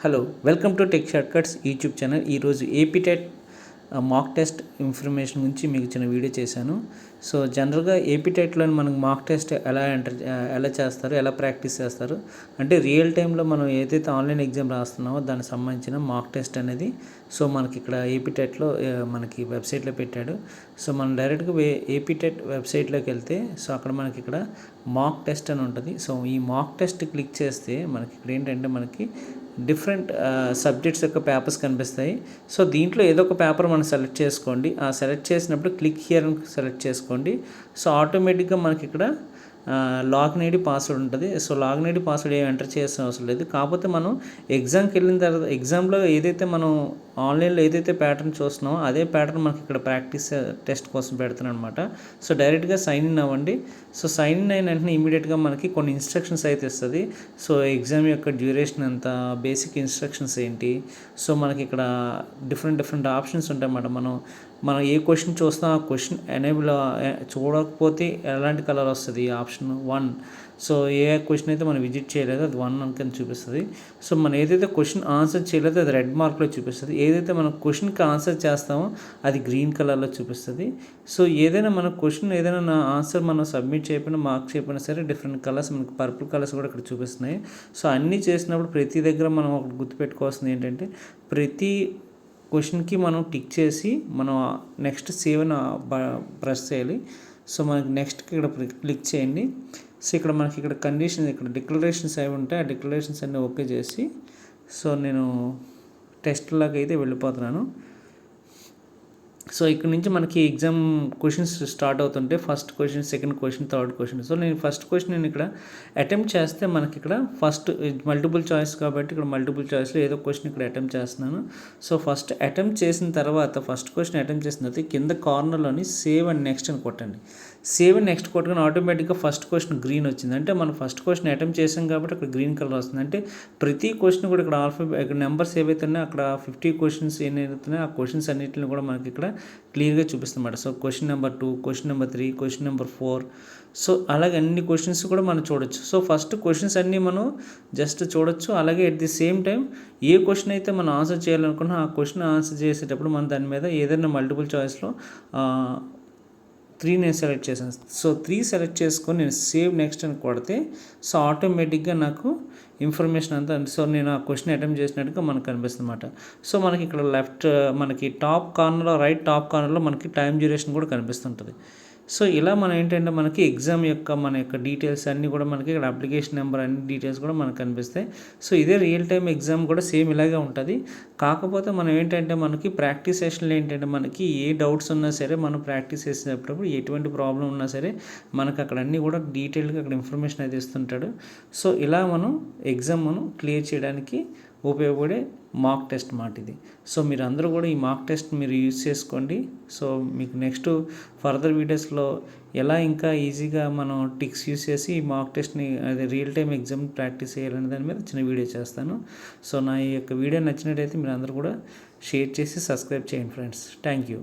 Hello, welcome to tech shortcuts YouTube channel. ఈరోజు AP TET mock test information గురించి మీకు చిన్న వీడియో చేశాను. సో జనరల్గా ఏపీ టెట్లో మనకు మాక్ టెస్ట్ ఎలా చేస్తారు, ఎలా ప్రాక్టీస్ చేస్తారు అంటే రియల్ టైంలో మనం ఏదైతే ఆన్లైన్ ఎగ్జామ్ రాస్తున్నామో దానికి సంబంధించిన మాక్ టెస్ట్ అనేది సో మనకి ఇక్కడ ఏపీ టెట్లో మనకి వెబ్సైట్లో పెట్టాడు. సో మనం డైరెక్ట్గా ఏపీ టెట్ వెబ్సైట్లోకి వెళ్తే సో అక్కడ మనకి ఇక్కడ మాక్ టెస్ట్ అని ఉంటుంది. సో ఈ మాక్ టెస్ట్ క్లిక్ చేస్తే మనకి ఇక్కడ ఏంటంటే మనకి డిఫరెంట్ సబ్జెక్ట్స్ యొక్క పేపర్స్ కనిపిస్తాయి. సో దీంట్లో ఏదో ఒక పేపర్ మనం సెలెక్ట్ చేసుకోండి. ఆ సెలెక్ట్ చేసినప్పుడు క్లిక్ హియర్ అని సెలెక్ట్ చేసుకోండి. సో ఆటోమేటిక్గా మనకి ఇక్కడ లాగిన్ ఐడి పాస్వర్డ్ ఉంటుంది. సో లాగిన్ ఐడి పాస్వర్డ్ ఏమి ఎంటర్ చేయాల్సిన అవసరం లేదు. కాకపోతే మనం ఎగ్జామ్కి వెళ్ళిన తర్వాత ఎగ్జామ్లో ఏదైతే మనం ఆన్లైన్లో ఏదైతే ప్యాటర్న్ చూస్తున్నామో అదే ప్యాటర్న్ మనకి ఇక్కడ ప్రాక్టీస్ టెస్ట్ కోసం పెడుతున్నాను అనమాట. సో డైరెక్ట్గా సైన్ ఇన్ అవ్వండి. సో సైన్ ఇన్ అయిన వెంటనే ఇమీడియట్గా మనకి కొన్ని ఇన్స్ట్రక్షన్స్ అయితే ఇస్తుంది. సో ఎగ్జామ్ యొక్క డ్యూరేషన్ ఎంత, బేసిక్ ఇన్స్ట్రక్షన్స్ ఏంటి, సో మనకి ఇక్కడ డిఫరెంట్ ఆప్షన్స్ ఉంటాయి అన్నమాట. మనం ఏ క్వశ్చన్ చూస్తాం ఆ క్వశ్చన్ ఎనేబుల్ చూడకపోతే ఎలాంటి కలర్ వస్తుంది ఆప్షన్ 1. సో ఏ క్వశ్చన్ అయితే మనం విజిట్ చేయలేదో అది 1 అని చూపిస్తుంది. సో మనం ఏదైతే క్వశ్చన్ ఆన్సర్ చేయలేదో అది రెడ్ మార్క్లో చూపిస్తుంది. ఏదైతే మనం క్వశ్చన్కి ఆన్సర్ చేస్తామో అది గ్రీన్ కలర్లో చూపిస్తుంది. సో ఏదైనా మన క్వశ్చన్ ఏదైనా ఆన్సర్ మనం సబ్మిట్ చేయకపోయినా మార్క్ చేయకపోయినా సరే డిఫరెంట్ కలర్స్ మనకి పర్పుల్ కలర్స్ కూడా ఇక్కడ చూపిస్తున్నాయి. సో అన్నీ చేసినప్పుడు ప్రతి దగ్గర మనం ఒకటి గుర్తుపెట్టుకోవాల్సింది ఏంటంటే ప్రతి క్వశ్చన్కి మనం టిక్ చేసి మనం నెక్స్ట్ సేవ్ అని ప్రెస్ చేయాలి. సో మనకి నెక్స్ట్కి ఇక్కడ క్లిక్ చేయండి. సో ఇక్కడ మనకి ఇక్కడ కండిషన్ ఇక్కడ డిక్లరేషన్స్ అవి ఉంటాయి. ఆ డిక్లరేషన్స్ అన్నీ ఓకే చేసి సో నేను టెస్ట్ లాగా అయితే వెళ్ళిపోతున్నాను. సో ఇక్కడ నుంచి మనకి ఎగ్జామ్ క్వశ్చన్స్ స్టార్ట్ అవుతుంటే first question, second question, third question. So నేను ఫస్ట్ క్వశ్చన్ నేను ఇక్కడ అటెంప్ట్ చేస్తే మనకి ఇక్కడ ఫస్ట్ మల్టిపుల్ చాయిస్ కాబట్టి ఇక్కడ మల్టిపుల్ చాయిస్లో ఏదో క్వశ్చన్ ఇక్కడ అటెంప్ట్ చేస్తున్నాను. సో ఫస్ట్ అటెంప్ట్ చేసిన తర్వాత ఫస్ట్ క్వశ్చన్ అటెంప్ట్ చేసిన తర్వాత కింద కార్నర్లోని సేవ్ అండ్ నెక్స్ట్ అని కొట్టండి. సేవ్ అండ్ నెక్స్ట్ కొట్టగానే ఆటోమేటిక్గా ఫస్ట్ క్వశ్చన్ గ్రీన్ వచ్చింది. అంటే మనం ఫస్ట్ క్వశ్చన్ అటెంప్ట్ చేసాం కాబట్టి అక్కడ గ్రీన్ కలర్ వస్తుంది. అంటే ప్రతి క్వశ్చన్ కూడా ఇక్కడ ఇక్కడ నెంబర్స్ ఏవైతే ఉన్నాయో అక్కడ 50 క్వశ్చన్స్ ఏవైతున్నాయో ఆ క్వశ్చన్స్ అన్నింటిని కూడా మనకి ఇక్కడ క్లియర్గా చూపిస్తుందన్నమాట. So question number 2, question number 3, question number 4. So అలాగే అన్ని క్వశ్చన్స్ కూడా మనం చూడొచ్చు. సో ఫస్ట్ క్వశ్చన్స్ అన్నీ మనం జస్ట్ చూడొచ్చు. అలాగే at the same time A question అయితే మనం ఆన్సర్ చేయాలనుకున్నా ఆ క్వశ్చన్ ఆన్సర్ చేసేటప్పుడు మనం దాని మీద ఏదైనా మల్టిపుల్ చాయిస్లో 3 నేను సెలెక్ట్ చేశాను. సో 3 సెలెక్ట్ చేసుకొని నేను సేవ్ నెక్స్ట్ అని కొడితే సో ఆటోమేటిక్గా నాకు ఇన్ఫర్మేషన్ అంతా సో నేను ఆ క్వశ్చన్ అటెంప్ట్ చేసినట్టుగా మనకు కనిపిస్తుంది అన్నమాట. సో మనకి ఇక్కడ మనకి టాప్ కార్నర్లో రైట్ టాప్ కార్నర్లో మనకి టైం డ్యూరేషన్ కూడా కనిపిస్తుంటుంది. సో ఇలా మనం ఏంటంటే మనకి ఎగ్జామ్ యొక్క మన యొక్క డీటెయిల్స్ అన్నీ కూడా మనకి ఇక్కడ అప్లికేషన్ నెంబర్ అన్ని డీటెయిల్స్ కూడా మనకు కనిపిస్తాయి. సో ఇదే రియల్ టైం ఎగ్జామ్ కూడా సేమ్ ఇలాగే ఉంటుంది. కాకపోతే మనం ఏంటంటే మనకి ప్రాక్టీస్ సెషన్లో ఏంటంటే మనకి ఏ డౌట్స్ ఉన్నా సరే మనం ప్రాక్టీస్ చేసేటప్పుడు ఎటువంటి ప్రాబ్లం ఉన్నా సరే మనకు అక్కడ అన్నీ కూడా డీటెయిల్గా అక్కడ ఇన్ఫర్మేషన్ అయితే ఇస్తుంటాడు. సో ఇలా మనం ఎగ్జామ్ మనం క్లియర్ చేయడానికి ఉపయోగపడే మాక్ టెస్ట్ మాట ఇది. సో మీరు అందరూ కూడా ఈ మాక్ టెస్ట్ మీరు యూజ్ చేసుకోండి. సో మీకు నెక్స్ట్ ఫర్దర్ వీడియోస్లో ఎలా ఇంకా ఈజీగా మనం టిక్స్ యూజ్ చేసి ఈ మాక్ టెస్ట్ని అదే రియల్ టైం ఎగ్జామ్ ప్రాక్టీస్ చేయాలనే దాని మీద చిన్న వీడియో చేస్తాను. సో నా ఈ యొక్క వీడియో నచ్చినట్టయితే మీరు అందరూ కూడా షేర్ చేసి సబ్స్క్రైబ్ చేయండి ఫ్రెండ్స్. Thank you.